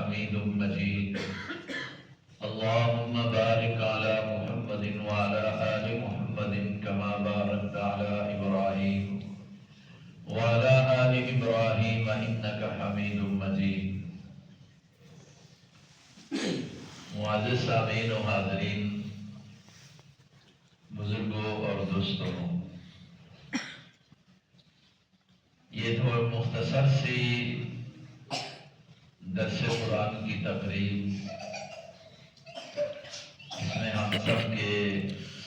حميد مجيد اللهم بارك على محمد وعلى آل محمد كما باركت على إبراهيم وعلى آل إبراهيم إنك حميد مجيد. معزز سامعین و حاضرین، بزرگوں اور دوستوں، یہ تھوڑا مختصر سی درس قرآن کی تقریب، اس میں ہم سب کے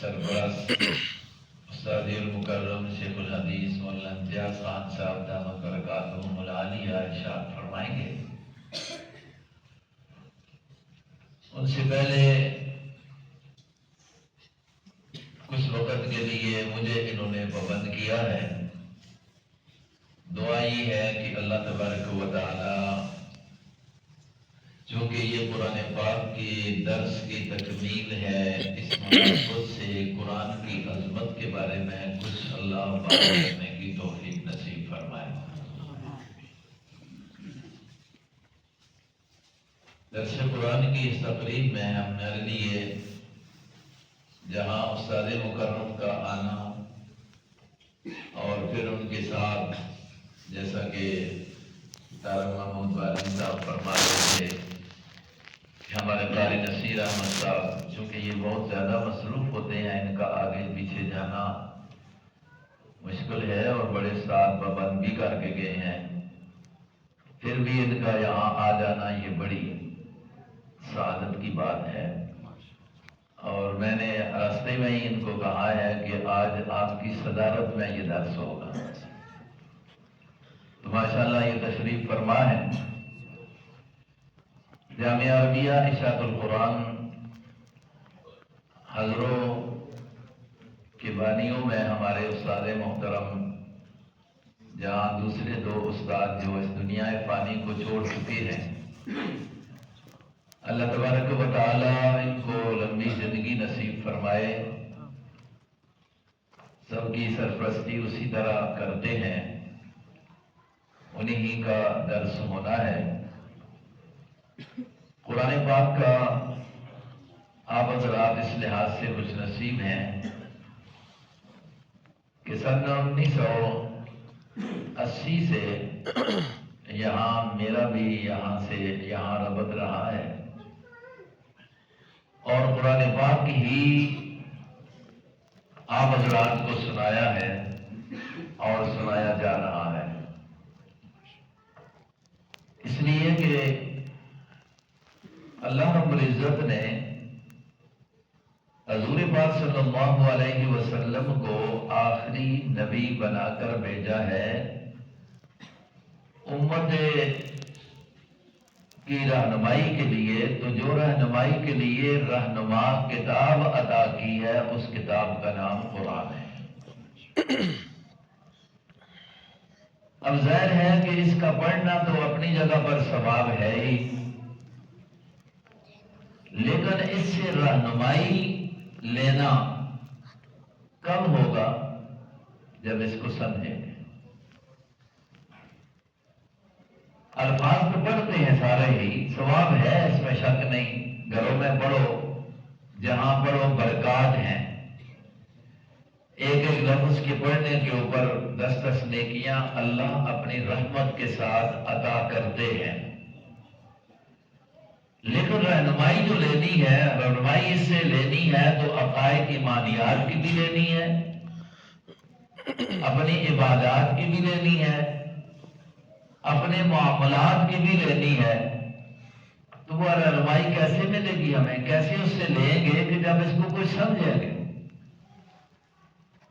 سرپرست استاد المکرم شیخ الحدیث مولانا امتیاز خان صاحب دامت برکاتہم العالیہ ارشاد فرمائیں گے۔ ان سے پہلے کچھ وقت کے لیے مجھے انہوں نے پابند کیا ہے۔ دعا یہ ہے کہ اللہ تبارک و تعالی، چونکہ یہ قرآن پاک کی درس کی تکمیل ہے، اس مناسبت سے قرآن کی عظمت کے بارے میں کچھ اللہ بات کرنے کی توفیق نصیب فرمائے۔ درس قرآن کی اس تقریب میں ہم میرے لیے جہاں استاد مکرم کا آنا اور پھر ان کے ساتھ جیسا کہ دار محمود بارن صاحب فرما رہے تھے کہ ہمارے قاری نصیر احمد صاحب، چونکہ یہ بہت زیادہ مصروف ہوتے ہیں، ان کا آگے پیچھے جانا مشکل ہے اور بڑے ساتھ پابند بھی کر کے گئے ہیں، پھر بھی ان کا یہاں آ جانا یہ بڑی سعادت کی بات ہے۔ اور میں نے راستے میں ہی ان کو کہا ہے کہ آج آپ کی صدارت میں یہ درس ہوگا، تو ماشاءاللہ یہ تشریف فرما ہے۔ جامعہ عربیہ اشاعت القرآن حضروں کے بانیوں میں ہمارے استاد محترم، جہاں دوسرے دو استاد جو اس دنیا فانی کو چھوڑ چکے ہیں، اللہ تبارک و تعالی ان کو لمبی زندگی نصیب فرمائے۔ سب کی سرپرستی اسی طرح کرتے ہیں، انہی کا درس ہونا ہے۔ قرآن پاک کا آپ حضرات اس لحاظ سے خوش نصیب ہیں کہ سن 1980 سے یہاں میرا بھی یہاں سے یہاں ربط رہا ہے، اور قرآن پاک ہی آپ حضرات کو سنایا ہے اور سنایا جا رہا ہے، اس لیے کہ اللہ رب العزت نے حضور پاک صلی اللہ علیہ وسلم کو آخری نبی بنا کر بھیجا ہے، امت کی رہنمائی کے لیے۔ تو جو رہنمائی کے لیے رہنما کتاب عطا کی ہے، اس کتاب کا نام قرآن ہے۔ اب ظاہر ہے کہ اس کا پڑھنا تو اپنی جگہ پر ثواب ہے ہی، لیکن اس سے رہنمائی لینا کب ہوگا؟ جب اس کو سمجھیں گے۔ الفاظ تو پڑھتے ہیں سارے ہی، ثواب ہے، اس میں شک نہیں، گھروں میں پڑھو، جہاں پڑھو برکات ہیں، ایک ایک لفظ کے پڑھنے کے اوپر 10 نیکیاں اللہ اپنی رحمت کے ساتھ عطا کرتے ہیں۔ لیکن رہنمائی جو لینی ہے، رہنمائی اس سے لینی ہے تو عقائد ایمانیات کی بھی لینی ہے، اپنی عبادات کی بھی لینی ہے، اپنے معاملات کی بھی لینی ہے۔ تو وہ رہنمائی کیسے ملے گی ہمیں؟ کیسے اس سے لیں گے کہ جب اس کو کوئی سمجھے گے؟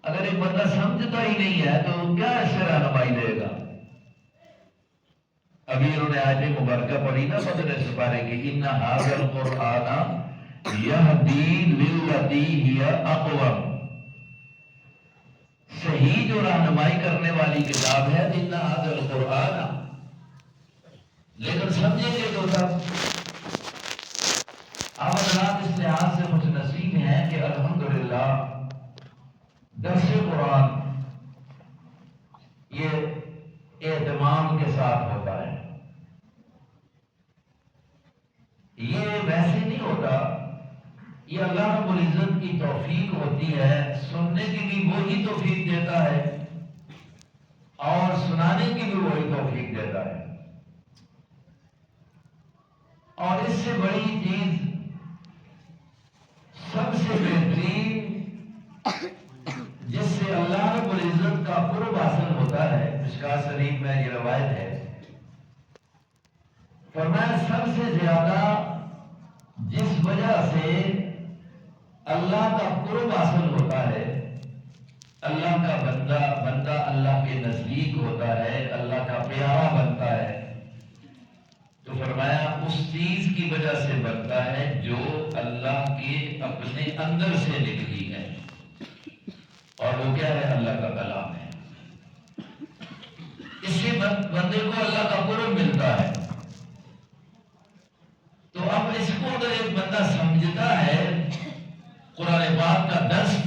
اگر ایک بندہ سمجھتا ہی نہیں ہے تو کیا اس سے رہنمائی لے گا؟ ابھی انہوں نے آیت مبارکہ پڑھی نا بدر سپارے کی، ان ھذا القرآن یہدی للتی ہی اقوم، صحیح جو رہنمائی کرنے والی کتاب ہے ان ھذا القرآن، لیکن سمجھیں گے تو تب۔ آپ حضرات اس لحاظ سے مجھ نصیب ہیں کہ الحمدللہ درس قرآن یہ اہتمام کے ساتھ ہوتا ہے۔ یہ ویسے نہیں ہوتا، یہ اللہ رب العزت کی توفیق ہوتی ہے، سننے کی بھی وہی توفیق دیتا ہے اور سنانے کی بھی وہی توفیق دیتا ہے۔ اور اس سے بڑی چیز، سب سے بہترین جس سے اللہ رب العزت کا قرب حاصل ہوتا ہے، مشکوٰۃ شریف میں یہ روایت ہے، فرمایا سب سے زیادہ جس وجہ سے اللہ کا قرب حاصل ہوتا ہے، اللہ کا بندہ اللہ کے نزدیک ہوتا ہے، اللہ کا پیارا بنتا ہے، تو فرمایا اس چیز کی وجہ سے بنتا ہے جو اللہ کے اپنے اندر سے نکلی ہے، اور وہ کیا ہے؟ اللہ کا کلام ہے۔ اس سے بندے کو اللہ کا قرب ملتا ہے۔ تو اب اس کو اگر ایک بندہ سمجھتا ہے، قرآن پاک کا درس،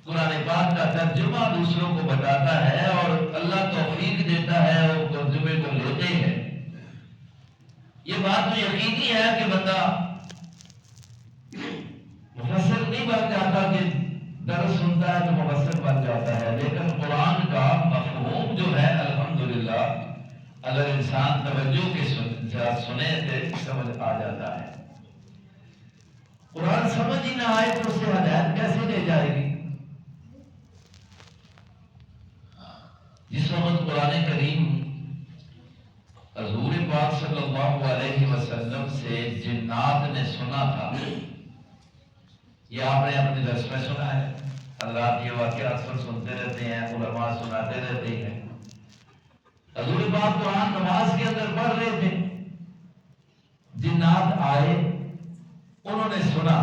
قرآن پاک کا ترجمہ دوسروں کو بتاتا ہے اور اللہ توفیق دیتا ہے، وہ ترجمے کو لیتے ہیں، یہ بات تو یقینی ہے کہ بندہ مفسر نہیں بن جاتا کہ درس سنتا ہے تو مفسر بن جاتا ہے، لیکن قرآن کا مفہوم جو ہے الحمدللہ اگر انسان توجہ کے ساتھ سنے تو سمجھ آ جاتا ہے۔ قرآن سمجھ ہی نہ آئے تو اس سے ہدایت کیسے لے جائے گی؟ جس وقت قرآن کریم حضور پاک صلی اللہ علیہ وسلم سے جنات نے سنا تھا، یہ آپ نے اپنے درس میں سنا ہے، حضرات یہ واقعہ اکثر سنتے رہتے ہیں، علماء سناتے رہتے ہیں۔ حضور پاک قرآن نماز کے اندر پڑھ رہے تھے، جنات آئے، انہوں نے سنا،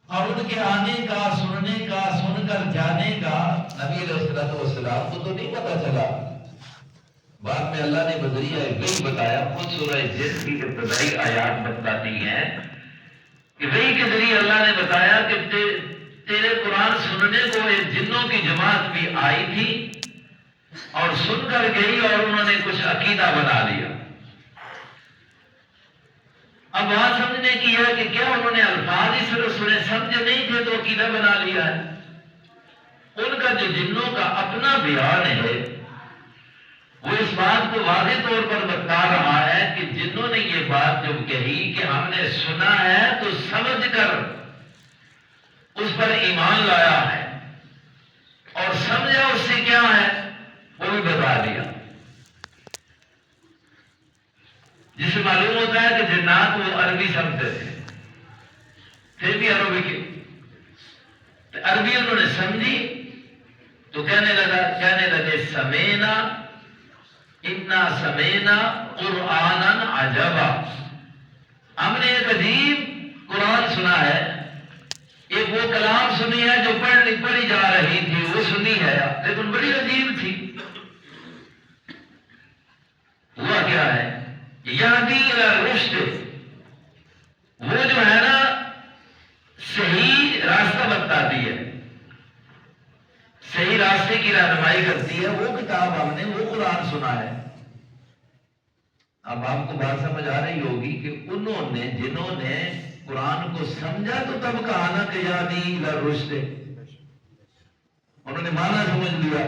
اور ان کے آنے کا، سننے کا، سن کر جانے کا نبی علیہ السلام کو تو نہیں پتا چلا۔ بعد میں اللہ نے بذریعہ وحی بتایا، خود سورہ جن کی ابتدائی آیات بتاتی ہیں کہ وحی کے ذریعے اللہ نے بتایا کہ تیرے قرآن سننے کو ایک جنوں کی جماعت بھی آئی تھی اور سن کر گئی اور انہوں نے کچھ عقیدہ بنا لیا۔ اب بات سمجھنے کی ہے کہ کیا انہوں نے الفاظ ہی صرف سنے، سمجھے نہیں تھے تو عقیدہ بنا لیا ہے؟ ان کا جو جنوں کا اپنا بیان ہے وہ اس بات کو واضح طور پر بتا رہا ہے کہ جنہوں نے یہ بات جو کہی کہ ہم نے سنا ہے تو سمجھ کر اس پر ایمان لایا ہے، اور سمجھا اس سے کیا ہے وہ بھی بتا دیا، جس سے معلوم ہوتا ہے کہ جنات وہ عربی سمجھتے تھے، پھر بھی عربی کی عربی انہوں نے سمجھی تو کہنے لگے سمینا انا سمینا قرآنا عجبا، ہم نے ایک عجیب قرآن سنا ہے، ایک وہ کلام سنی ہے جو پڑھی جا رہی تھی، وہ سنی ہے لیکن بڑی عجیب تھی۔ ہوا کیا ہے؟ یہدی الی رشد، وہ جو ہے نا صحیح راستہ بتاتی ہے، صحیح راستے کی رہنمائی کرتی ہے، وہ کتاب ہم نے، وہ قرآن سنا ہے۔ اب آپ کو بات سمجھ آ رہی ہوگی کہ انہوں نے، جنہوں نے قرآن کو سمجھا تو تب کہا نا کہ یہدی الی رشد، انہوں نے معنی سمجھ لیا،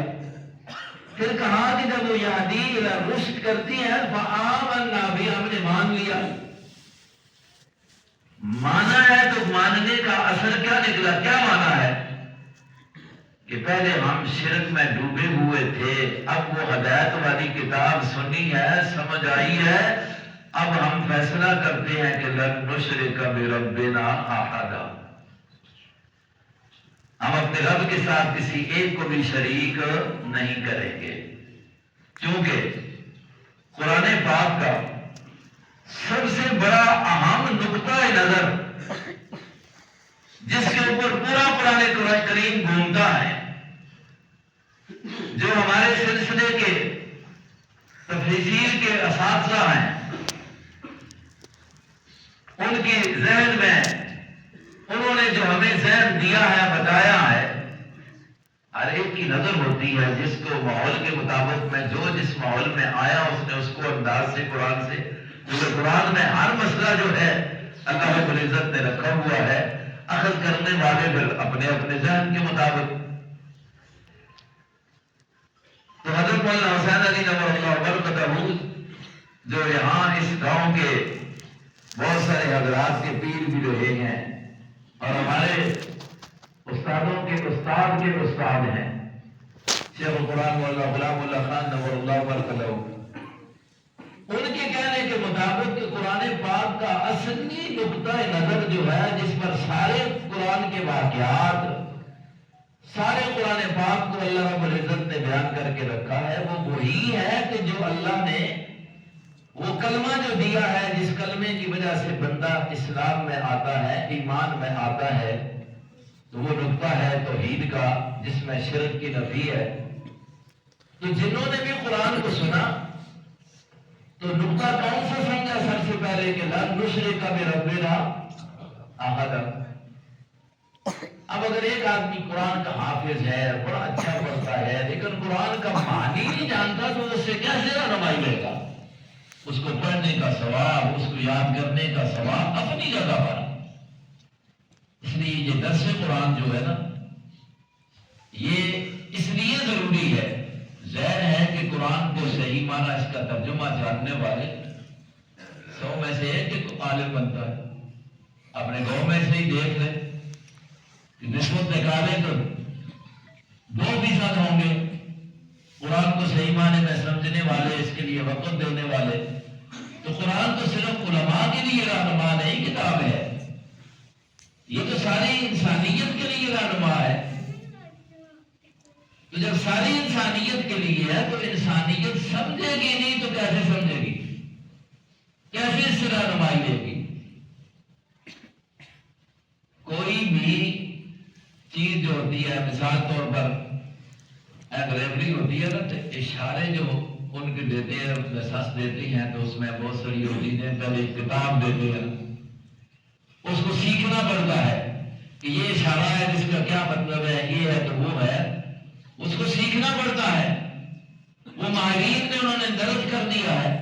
پھر کہا کہ جب وہ یہدی الی رشد کرتی ہے فآمنا بھی، ہم نے مان لیا۔ مانا ہے تو ماننے کا اثر کیا نکلا؟ کیا مانا ہے کہ پہلے ہم شرک میں ڈوبے ہوئے تھے، اب وہ ہدایت والی کتاب سنی ہے، سمجھ آئی ہے، اب ہم فیصلہ کرتے ہیں کہ لن نشرک بربنا احدا، ہم اپنے رب کے ساتھ کسی ایک کو بھی شریک نہیں کریں گے، کیونکہ قرآن پاک کا سب سے بڑا اہم نقطہ نظر جس کے اوپر پورا قرآن کریم گھومتا ہے، جو ہمارے سلسلے کے تفسیر کے اساتذہ ہیں ان کی ذہن میں، انہوں نے جو ہمیں ذہن دیا ہے، بتایا ہے، ہر ایک کی نظر ہوتی ہے جس کو ماحول کے مطابق میں جو جس ماحول میں آیا اس نے اس کو انداز سے قرآن سے کیونکہ قرآن میں ہر مسئلہ جو ہے اللہ رب العزت نے رکھا ہوا ہے، اخذ کرنے والے پھر اپنے اپنے ذہن کے مطابق۔ تو حضرت مولانا حسین علی نور اللہ برکتہ جو یہاں اس گاؤں کے بہت سارے حضرات کے پیر بھی رہے ہیں اور ہمارے استادوں کے استاد کے استاد ہیں، شیخ القرآن مولانا غلام اللہ خان نور اللہ برکتہ، ان کے کہنے کے مطابق کہ قرآن پاک کا اصلی نقطہ نظر جو ہے جس پر سارے قرآن کے واقعات، سارے قرآن پاک کو اللہ رب العزت نے بیان کر کے رکھا ہے، وہ وہی ہے کہ جو اللہ نے وہ کلمہ جو دیا ہے، جس کلمے کی وجہ سے بندہ اسلام میں آتا ہے، ایمان میں آتا ہے، تو وہ نقطہ ہے توحید کا جس میں شرک کی نفی ہے۔ تو جنہوں نے بھی قرآن کو سنا تو نقطہ کون سا سمجھا سب سے پہلے کہ لن نشرک بربنا احدا۔ اب اگر ایک آدمی قرآن کا حافظ ہے، بڑا اچھا پڑھتا ہے، لیکن قرآن کا معنی نہیں جانتا تو اس سے کیسے رہنمائی لے گا؟ اس کو پڑھنے کا ثواب، اس کو یاد کرنے کا ثواب اپنی جگہ پر۔ اس لیے یہ درس قرآن جو ہے نا، یہ اس لیے ضروری ہے۔ ظاہر ہے کہ قرآن کو صحیح معنی اس کا ترجمہ جاننے والے 100 میں سے ایک عالم بنتا ہے۔ اپنے گاؤں میں سے ہی دیکھ لیں کہ نسبت نکالیں تو 2% ہوں گے قرآن کو صحیح معنی میں سمجھنے والے، اس کے لیے وقت دینے والے۔ تو قرآن تو صرف علماء کے لیے رہنما نہیں کتاب ہے، یہ تو ساری انسانیت کے لیے رہنما ہے۔ تو جب ساری انسانیت کے لیے ہے تو انسانیت سمجھے گی نہیں تو کیسے سمجھے گی، کیسے اس سے رہنمائی لے گی؟ کوئی بھی چیز جو ہوتی ہے، مثال طور پر ایگریوری ہوتی ہے نا، تو اشارے جو ان کے دیتے ہیں، اس میں سس دیتی ہیں تو اس میں بہت ساری ہوتی ہیں، پہلے کتاب دیتے ہیں، اس کو سیکھنا پڑتا ہے کہ یہ اشارہ ہے، جس کا کیا مطلب ہے، یہ ہے تو وہ ہے، اس کو سیکھنا پڑتا ہے۔ وہ ماہرین نے انہوں نے درج کر دیا ہے۔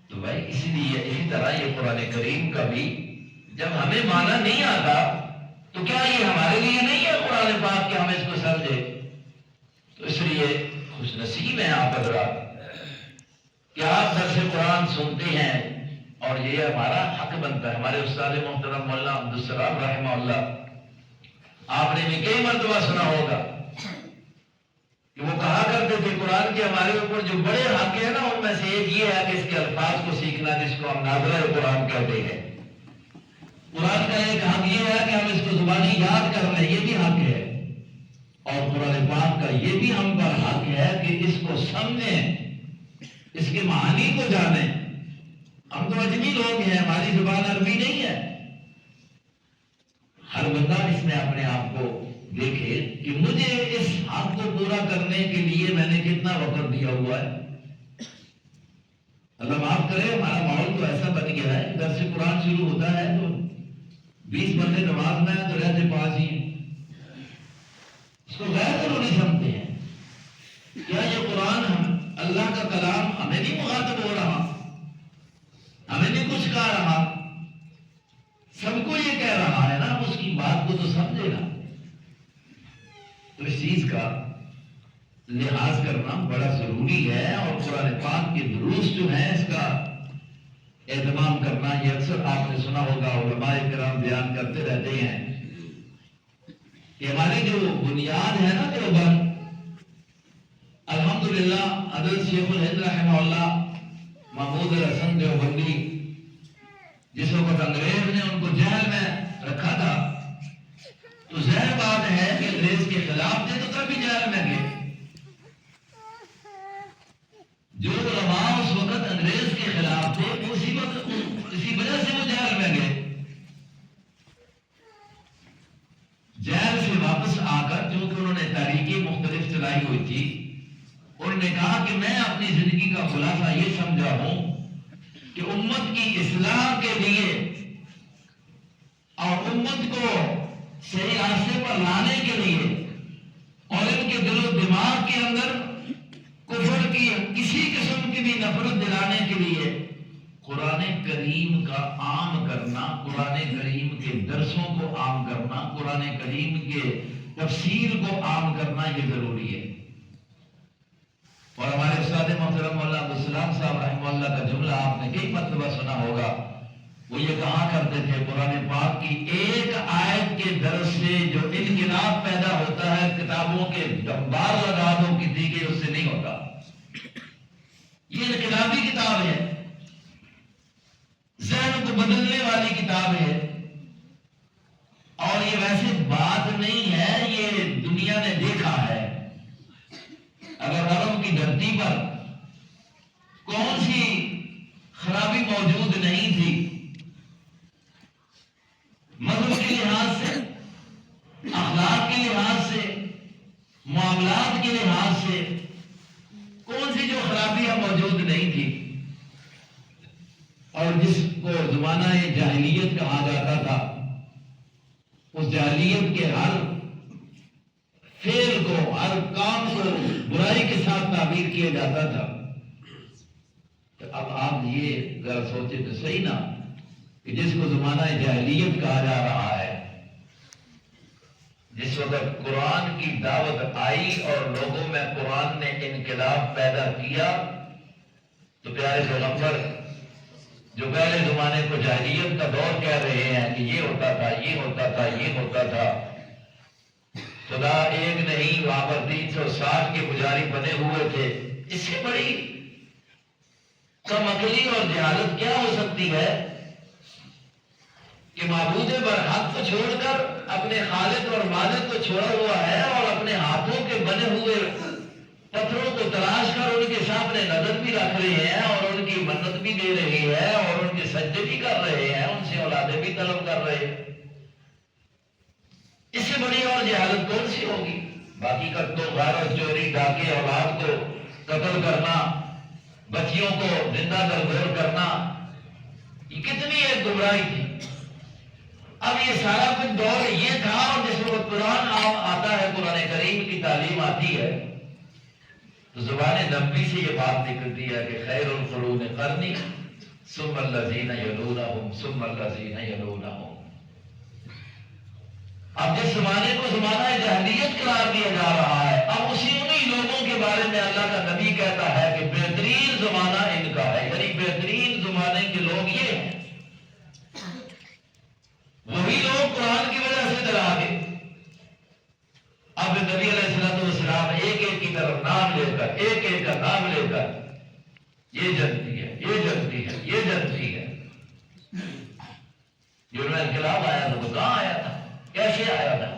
تو بھائی اسی لیے اسی طرح یہ قرآن کریم کا بھی جب ہمیں معنی نہیں آتا تو کیا یہ ہمارے لیے نہیں ہے قرآن پاک کہ ہم اس کو سمجھے؟ تو اس لیے خوش نصیب ہیں آپ حضرات کہ آپ درس قرآن سنتے ہیں، اور یہ ہمارا حق بنتا ہے۔ ہمارے استاد محترم مولانا عبدالسلام رحمہ اللہ، آپ نے بھی کئی مرتبہ سنا ہوگا کہ وہ کہا کرتے تھے قرآن کے ہمارے اوپر جو بڑے حق ہیں نا، ان میں سے ایک یہ ہے کہ اس کے الفاظ کو سیکھنا، جس کو ہم ناظرہ قرآن کہتے ہیں۔ قرآن کا ایک حق یہ ہے کہ ہم اس کو زبانی یاد کر لیں، یہ بھی حق ہے، اور قرآن پاک کا یہ بھی ہم پر حق ہے کہ اس کو سمجھیں، اس کے معانی کو جانیں۔ ہم تو اجمی لوگ ہیں، ہماری زبان عربی نہیں ہے۔ ہر بندہ اس میں اپنے آپ کو دیکھے کہ مجھے اس حق کو پورا کرنے کے لیے میں نے کتنا وقت دیا ہوا ہے۔ اللہ معاف کرے، ہمارا ماحول تو ایسا بن گیا ہے، درس قرآن شروع ہوتا ہے تو 20 بندے نماز میں ہیں تو رہتے 5 ہی ہیں۔ اس کو غیر ضروری سمجھتے ہیں۔ کیا یہ قرآن اللہ کا کلام ہمیں نہیں مخاطب ہو رہا، ہمیں نہیں کچھ کہہ رہا، سب کو یہ کہہ رہا ہے نا، اس کی بات کو تو سمجھے نا۔ تو اس چیز کا لحاظ کرنا بڑا ضروری ہے، اور قرآن پاک کے دروس جو ہیں اس کا اہتمام کرنا، یہ اکثر آپ نے سنا ہوگا، علماء کرام بیان کرتے رہتے ہیں کہ ہماری جو بنیاد ہے نا دیوبند، الحمدللہ حضرت شیخ الہند رحمہ اللہ محمود الحسن دیوبندی، جس وقت انگریز نے ان کو جیل میں رکھا تھا، تو ظاہر بات ہے کہ انگریز کے خلاف تھے تو تبھی جیل میں گئے۔ جو علماء اس وقت انگریز کے خلاف تھے اسی وجہ سے وہ جیل میں گئے۔ جیل سے واپس آ کر چونکہ انہوں نے تحریکیں مختلف چلائی ہوئی تھی، انہوں نے کہا کہ میں اپنی زندگی کا خلاصہ یہ سمجھا ہوں کہ امت کی اصلاح کے لیے اور امت کو صحیح راستے پر لانے کے لیے اور ان کے دل و دماغ کے اندر کفر کی کسی قسم کی بھی نفرت دلانے کے لیے قرآن کریم کا عام کرنا، قرآن کریم کے درسوں کو عام کرنا، قرآن کریم کے تفسیر کو عام کرنا یہ ضروری ہے۔ اور ہمارے استاد محترم مولانا عبدالسلام صاحب رحمہ اللہ کا جملہ آپ نے کئی مرتبہ سنا ہوگا، وہ یہ کہا کرتے تھے قرآن پاک کی ایک آیت کے درس سے جو انقلاب پیدا ہوتا ہے کتابوں کے ڈمبار لگا دو کسی کے، اس سے نہیں ہوتا۔ یہ انقلابی کتاب ہے، ذہن کو بدلنے والی کتاب ہے، اور یہ ویسے بات نہیں ہے، یہ دنیا نے دیکھا ہے۔ اگر عرب کی دھرتی پر کون سی خرابی موجود نہیں تھی مذہب کے لحاظ سے، اخلاق کے لحاظ سے، معاملات کے لحاظ سے، کون سی جو خرابیاں موجود نہیں تھی، اور جس کو زمانہ جاہلیت کہا جاتا تھا، اس جاہلیت کے ہر فعل کو، ہر کام کو برائی کے ساتھ تعبیر کیا جاتا تھا۔ تو اب آپ یہ ذرا سوچے تو صحیح نا، کہ جس کو زمانہ جاہلیت کہا جا رہا ہے، جس وقت قرآن کی دعوت آئی اور لوگوں میں قرآن نے انقلاب پیدا کیا، تو پیارے پیغمبر جو پہلے زمانے کو جاہلیت کا دور کہہ رہے ہیں کہ یہ ہوتا تھا، یہ ہوتا تھا، یہ ہوتا تھا، خدا ایک نہیں وہاں پر 360 کے پجاری بنے ہوئے تھے، اس سے بڑی کم عقلی اور جہالت کیا ہو سکتی ہے کہ معبود برحق کو چھوڑ کر اپنے خالق اور مالک کو چھوڑا ہوا ہے، اور اپنے ہاتھوں کے بنے ہوئے پتھروں کو تلاش کر ان کے سامنے نظر بھی رکھ رہے ہیں، اور ان کی منت بھی دے رہے ہیں، اور ان کے سجدے بھی کر رہے ہیں، ان سے اولادیں بھی طلب کر رہے ہیں۔ اس سے بڑی اور جہالت کون سی ہوگی؟ باقی کا تو غارت، چوری، ڈاکے، اولاد کو قتل کرنا، بچیوں کو زندہ درگور کرنا، یہ کتنی ایک گمراہی تھی۔ اب یہ سارا کچھ دور یہ تھا، اور جس وقت قرآن آتا ہے، قرآن کریم کی تعلیم آتی ہے، تو زبان نبی سے یہ بات نکلتی ہے کہ خیر القرون قرنی ثم الذین یلونہم ثم الذین یلونہم۔ اب جس زمانے کو زمانہ جاہلیت قرار دیا جا رہا ہے، اب اسی انہی لوگوں کے بارے میں اللہ کا نبی کہتا ہے کہ بہترین زمانہ ان کا ہے، یعنی بہترین زمانے کے لوگ یہ ہیں۔ وہی لوگ قرآن کی وجہ سے ڈرا گئے۔ اب نبی علیہ السلام ایک ایک کی طرف نام لے کر، ایک ایک کا نام لے کر، یہ جنتی ہے، یہ جنتی ہے، یہ جنتی ہے۔ جو انقلاب آیا تھا وہ کہاں آیا تھا، کیسے آیا تھا؟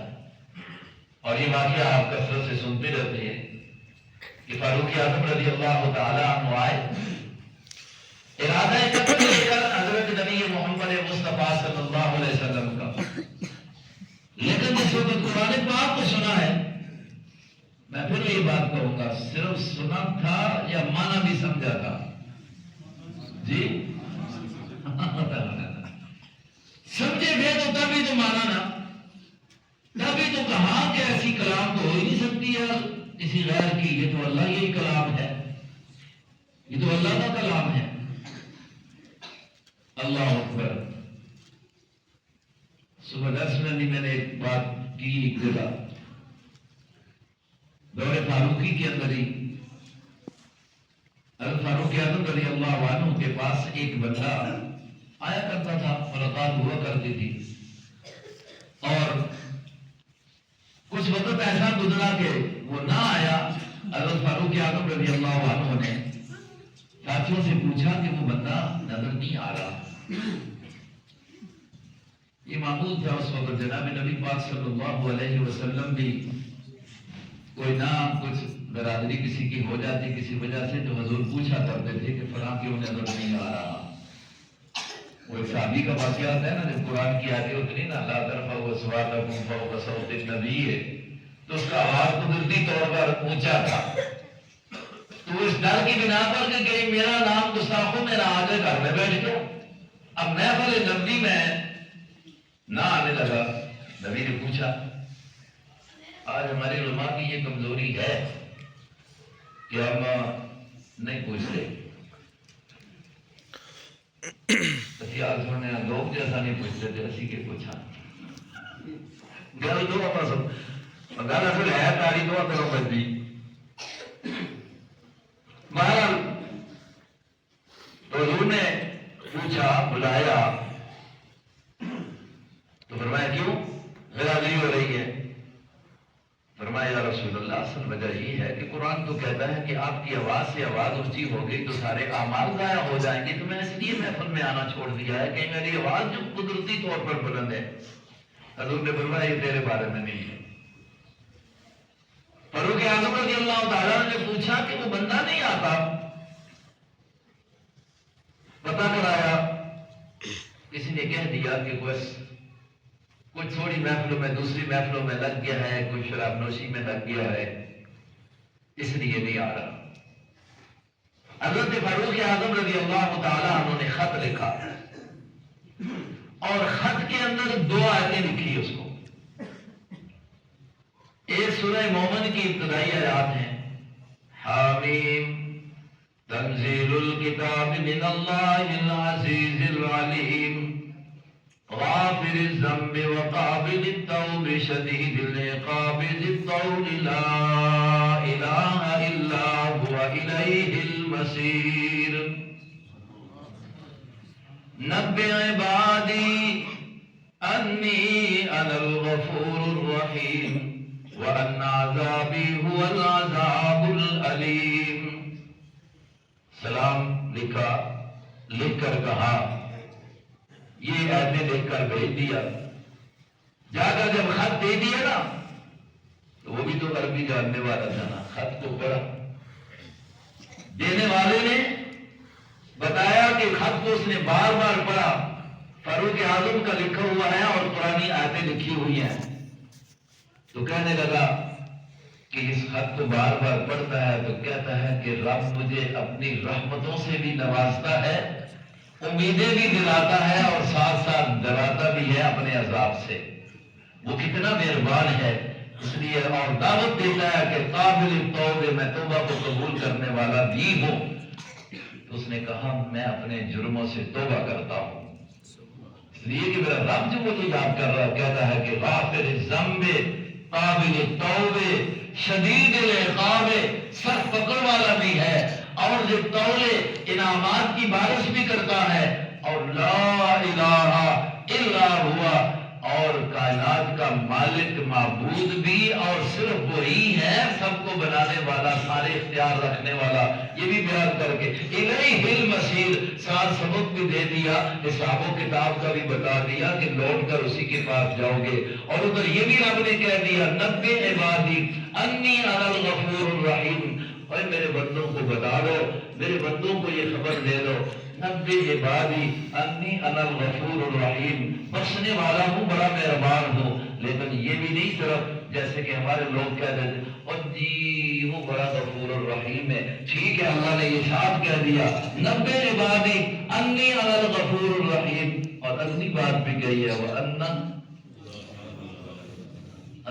اور یہ واقعہ آپ کثرت سے سنتے رہتے ہیں کہ فاروق اعظم رضی اللہ تعالی عنہ آئے، ارادہ قتل لے کر حضرت نبی محمد مصطفیٰ صلی اللہ علیہ وسلم کا، لیکن جس وقت قرآن پاک کو سنا ہے، میں پھر یہ بات کہوں گا، صرف سنا تھا یا مانا بھی سمجھا تھا؟ جی سمجھے گئے تو تبھی تو مانا نا، تبھی تو کہا کہ ایسی کلام تو ہو ہی نہیں سکتی ہے کسی غیر کی، یہ تو اللہ ہی کلام ہے، یہ تو اللہ کا کلام ہے۔ اللہ اکبر۔ صبح درس میں بھی میں نے ایک بات کی، ایک جگہ دور فاروقی کے اندر ہی حضرت فاروق اعظم رضی اللہ عنہ کے پاس ایک بندہ آیا کرتا تھا، ملاقات ہوا کرتی تھی، اور کچھ وقت ایسا گزرا کہ وہ نہ آیا۔ حضرت فاروق اعظم رضی اللہ عنہ نے ساتھیوں سے پوچھا کہ وہ بندہ نظر نہیں آ رہا۔ یہ معمول تھا اس وقت، جناب نبی پاک صلی اللہ علیہ وسلم بھی کوئی نام کچھ برادری کسی کی ہو جاتی کسی وجہ سے، تو حضور پوچھا کرتے تھے کہ فلاں کیوں نظر نہیں آ رہا۔ وہ ایک صحابی کا واقعہ ہوتا ہے نا، جب قرآن کی آیت ہوتی نہیں نا، لا ترفعوا اصواتکم فوق صوت النبی، تو اس کا آواز قدرتی طور پر اونچا تھا، تو اس ڈر کی بنا پر کہ کہیں میرا نام گستاخوں میں نہ آگے گھر میں بیٹھ گیا۔ اب محفل نبی میں نہ آنے لگا۔ نبی نے پوچھا، آج ہماری علماء کی یہ کمزوری ہے کہ ہم نہیں پوچھتے، خیال سننے لوگ جیسا نہیں پوچھتے تھے اسی کے پوچھا گل دو گل اصل ہے تاری دو کرو بندی بہرحال تو حضور نے پوچھا بلایا تو فرمایا کیوں برادری ہو رہی ہے؟ فرمایا یا رسول اللہ اصل وجہ یہ ہے کہ قرآن تو کہتا ہے کہ آپ کی آواز سے آواز اونچی ہو گئی تو سارے اعمال ضائع ہو جائیں گے، تو میں اس لیے محفل میں آنا چھوڑ دیا ہے کہ میری آواز جو قدرتی طور پر بلند ہے۔ حضور نے فرمایا یہ تیرے بارے میں نہیں ہے۔ فاروق اعظم رضی اللہ تعالیٰ نے پوچھا کہ وہ بندہ نہیں آتا، پتہ کرایا، کسی نے کہہ دیا کہ بس کچھ تھوڑی محفلوں میں دوسری محفلوں میں لگ گیا ہے، کچھ شراب نوشی میں لگ گیا ہے، اس لیے نہیں آ رہا۔ حضرت فاروق اعظم رضی اللہ تعالیٰ عنہ نے خط لکھا اور خط کے اندر 2 آیتیں لکھی اس کو۔ ایک سورہ مومن کی ابتدائی آیات ہیں، حامیم تنزیل الکتاب من اللہ العزیز العلیم غافر الذنب وقابل التوب شدید العقاب ذی الطول لا الہ الا هو الیہ المصیر نبئ عبادی انی انا الغفور الرحیم وان عذابی هو العذاب العلیم۔ سلام لکھا، لکھ کر کہا، یہ آیتیں لکھ کر بھیج دیا۔ جا کر جب خط دے دیا نا تو وہ بھی تو عربی جاننے والا تھا نا، خط کو پڑھا، دینے والے نے بتایا کہ خط کو اس نے بار بار پڑھا، فاروق اعظم کا لکھا ہوا ہے اور قرآنی آیتیں لکھی ہوئی ہیں، تو کہنے لگا کہ اس خط کو بار بار پڑھتا ہے تو کہتا ہے کہ رب مجھے اپنی رحمتوں سے بھی نوازتا ہے، امیدیں بھی دلاتا ہے اور ساتھ ساتھ ڈراتا بھی ہے اپنے عذاب سے، وہ کتنا مہربان ہے۔ اس لیے اور دعوت دیتا ہے کہ قابل التوب، میں توبہ کو قبول کرنے والا بھی ہوں۔ تو اس نے کہا میں اپنے جرموں سے توبہ کرتا ہوں، اس لیے کہ میرا رب جو مجھے یاد کر رہا کہتا ہے کہ غافر الذنب قابل التوب شدید العقاب، سخت پکڑ والا بھی ہے اور جو تولے انعامات کی بارش بھی کرتا ہے، اور لا الہ الا ہوا، اور کائنات کا مالک معبود بھی اور صرف وہی ہے، سب کو بنانے والا، سارے اختیار رکھنے والا، یہ بھی بیان کر کے الیہ المصیر، ساتھ سبق بھی دے دیا، حساب و کتاب کا بھی بتا دیا کہ لوٹ کر اسی کے پاس جاؤ گے، اور ادھر یہ بھی رب نے کہہ دیا نبئ عبادی انی انا الغفور الرحیم، اور میرے بندوں کو بتا دو، میرے بندوں کو یہ خبر دے دو، نبئ عبادی انی انا الغفور الرحیم، بخشنے والا ہوں، بڑا مہربان ہوں۔ لیکن یہ بھی نہیں صرف جیسے کہ ہمارے لوگ کہہ دیتے اور جی وہ بڑا غفور الرحیم ہے، ٹھیک ہے اللہ نے یہ صاف کہہ دیا نبئ عبادی انی انا الغفور الرحیم، اور اگلی بات بھی کہی ہے وَأَنَّ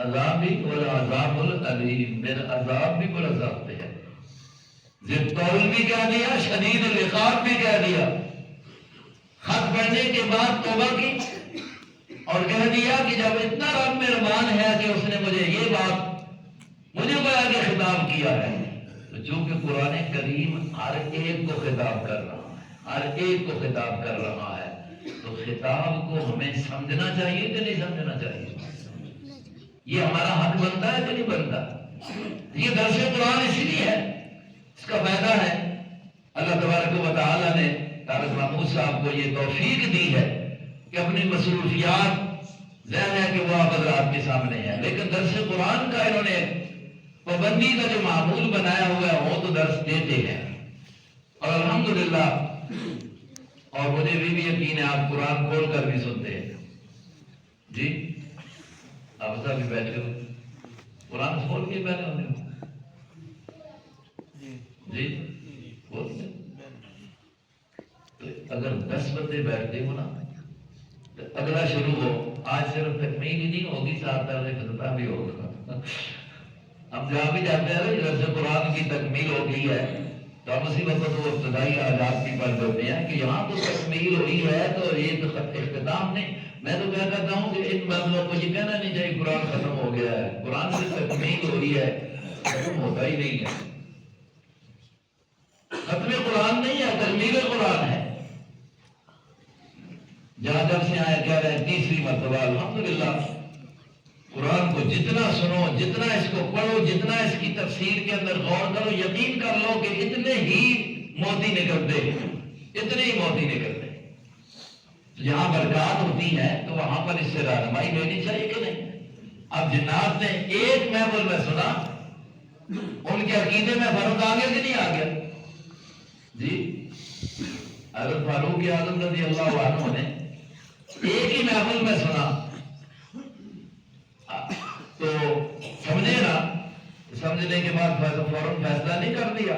عذابی والعذاب العلیم، میرا عذاب بھی بڑا ضابط ہے، ذل بھی کہہ دیا، شدید العقاب بھی کہہ دیا۔ خط پڑھنے کے بعد توبہ کی اور کہہ دیا کہ جب اتنا رب مہربان ہے کہ اس نے مجھے یہ بات مجھے بڑا کے خطاب کیا ہے، تو چونکہ قرآن کریم ہر ایک کو خطاب کر رہا ہے، ہر ایک کو خطاب کر رہا ہے، تو خطاب کو ہمیں سمجھنا چاہیے کہ نہیں سمجھنا چاہیے؟ یہ ہمارا حق بنتا ہے کہ نہیں بنتا؟ یہ درس قرآن اس لیے ہے، اس کا فائدہ ہے اللہ تبارک و تعالیٰ نے طارق محمود صاحب کو یہ توفیق دی ہے کہ اپنی مصروفیات ظاہر ہے کہ وہ آپ حضرات کے سامنے ہے، لیکن درس قرآن کا انہوں نے پابندی کا جو معمول بنایا ہوا ہے وہ تو درس دیتے ہیں، اور الحمدللہ، اور مجھے بھی یقین ہے آپ قرآن کھول کر بھی سنتے ہیں۔ جی آپ سب بھی بیٹھے ہو، قرآن کھول کے بیٹھے ہوتے ہو؟ جی بولتے، اگر 10 بندے بیٹھتے ہو نا تو اگلا شروع ہو، آج صرف تکمیل ہی نہیں ہوگی، ساتھ افتتاح بھی ہوگا۔ ہم جہاں بھی جاتے ہیں درس قرآن کی تکمیل ہو گئی ہے تو ہم اسی وقت وہ ابتدائی آیات کی پڑھ دیتے ہیں کہ یہاں تو تکمیل ہوئی ہے تو یہ تو اختتام نہیں. میں تو کیا کہتا ہوں کہ ان معاملوں کو یہ کہنا نہیں چاہیے قرآن ختم ہو گیا ہے. قرآن سے تکمیل ہوئی ہے، ختم ہوتا ہی نہیں ہے. ختم قرآن نہیں ہے، تکمیل قرآن ہے. جہاں جب سے آئے کہہ رہے ہیں تیسری مرتبہ الحمدللہ قرآن کو جتنا سنو، جتنا اس کو پڑھو، جتنا اس کی تفسیر کے اندر غور کرو، یقین کر لو کہ اتنے ہی موتی نکلتے، اتنے ہی موتی نکلتے. جہاں برکات ہوتی ہے تو وہاں پر اس سے رہنمائی لینی چاہیے کہ نہیں. اب جنات نے ایک محفل میں سنا، ان کے عقیدے میں فرق آ گیا کہ نہیں آ گیا؟ جی حضرت فاروق اعظم رضی اللہ عنہ نے ایک ہی محفل میں سنا تو سمجھے نا، سمجھنے کے بعد فوراً فیصلہ نہیں کر دیا.